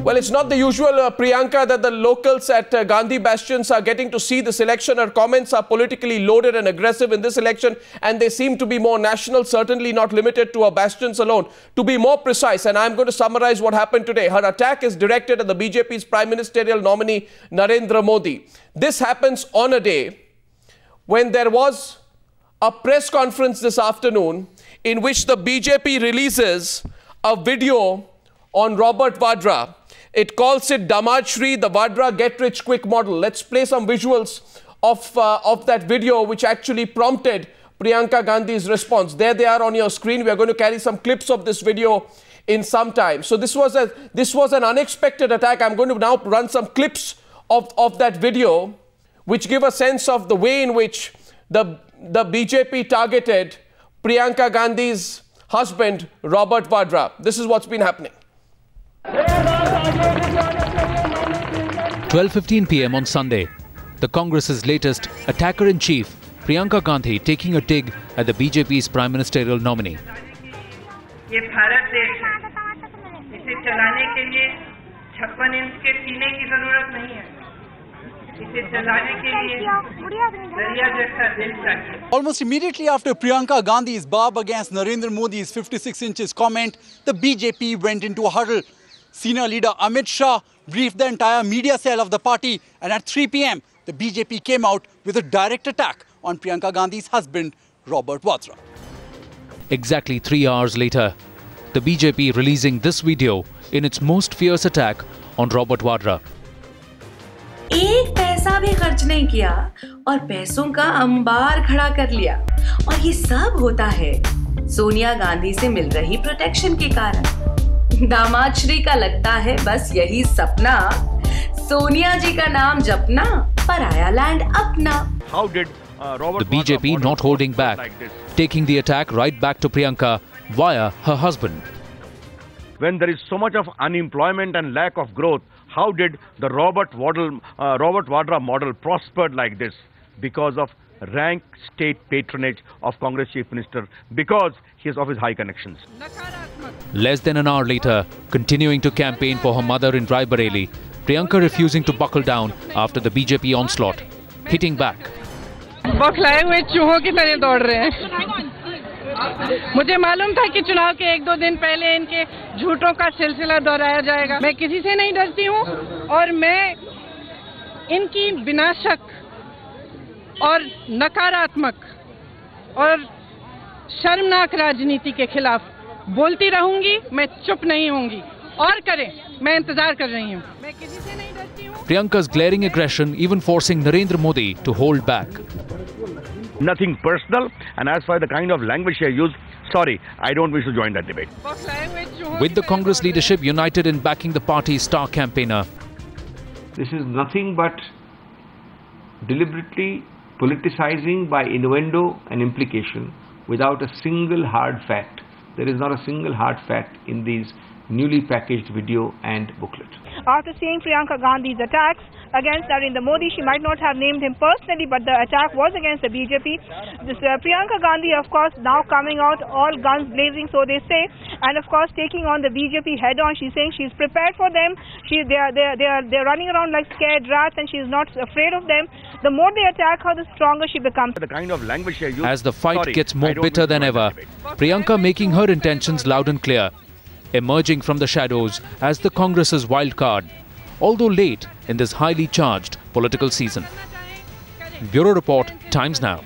Well, it's not the usual, Priyanka, that the locals at Gandhi bastions are getting to see this election. Her comments are politically loaded and aggressive in this election, and they seem to be more national, certainly not limited to her bastions alone. To be more precise, and I'm going to summarize what happened today, her attack is directed at the BJP's prime ministerial nominee, Narendra Modi. This happens on a day when there was a press conference this afternoon in which the BJP releases a video on Robert Vadra. It calls it Damad Shri, the Vadra get-rich-quick model. Let's play some visuals of that video, which actually prompted Priyanka Gandhi's response. There they are on your screen. We are going to carry some clips of this video in some time. So this was an unexpected attack. I'm going to now run some clips of that video, which give a sense of the way in which the BJP targeted Priyanka Gandhi's husband, Robert Vadra. This is what's been happening. 12:15 p.m. on Sunday, the Congress's latest attacker-in-chief, Priyanka Gandhi, taking a dig at the BJP's prime ministerial nominee. ये भारत देश है, इसे चलाने के लिए 56 inch के सीने की जरूरत नहीं है, इसे चलाने के लिए दरिया जैसा दिल चाहिए. Almost immediately after Priyanka Gandhi's barb against Narendra Modi's 56 inches comment, the BJP went into a huddle. Senior leader Amit Shah briefed the entire media cell of the party, and at 3 p.m. the BJP came out with a direct attack on Priyanka Gandhi's husband, Robert Vadra. Exactly 3 hours later, the BJP releasing this video in its most fierce attack on Robert Vadra. एक पैसा भी खर्च नहीं किया और पैसों का अंबार खड़ा कर लिया, और ये सब होता है सोनिया गांधी से मिल रही प्रोटेक्शन के कारण. दामाद श्री का लगता है बस यही सपना, सोनिया जी का नाम जपना, पराया लैंड अपना. How did the BJP not holding back, taking the attack right back to Priyanka via her husband. When there is so much of unemployment and lack of growth, how did the Robert Vadra model prospered like this? Because of rank state patronage of Congress Chief Minister, because he is of his high connections. Less than an hour later, continuing to campaign for her mother in Rai Bareli, Priyanka refusing to buckle down after the BJP onslaught, hitting back. बौखलाए हुए चूहों की तरह दौड़ रहे हैं. मुझे मालूम था कि चुनाव के 1-2 दिन पहले इनके झूठों का सिलसिला दोहराया जाएगा. मैं किसी से नहीं डरती हूँ, और मैं इनकी बिना शक और नकारात्मक और शर्मनाक राजनीति के खिलाफ बोलती रहूंगी. मैं चुप नहीं होंगी, और करें, मैं इंतजार कर रही हूँ. मैं किसी से नहीं डरती हूँ. Priyanka's glaring aggression even forcing Narendra Modi to hold back. Nothing personal, and as for the kind of language she used, sorry, I don't wish to join that debate. With the Congress leadership united in backing the party's star campaigner. This is nothing but deliberately politicizing by innuendo and implication without a single hard fact. There is not a single hard fact in these newly packaged video and booklet. After seeing Priyanka Gandhi's attacks against Narendra Modi, she might not have named him personally, but the attack was against the BJP. This Priyanka Gandhi, of course, now coming out all guns blazing, so they say, and of course taking on the BJP head on. She's saying she's prepared for them. They're running around like scared rats, and she's not afraid of them. The more they attack her, the stronger she becomes. The kind of language she used, as the fight gets more bitter than ever, Priyanka making her intentions loud and clear, emerging from the shadows as the Congress's wild card, although late in this highly charged political season. Bureau Report, Times Now.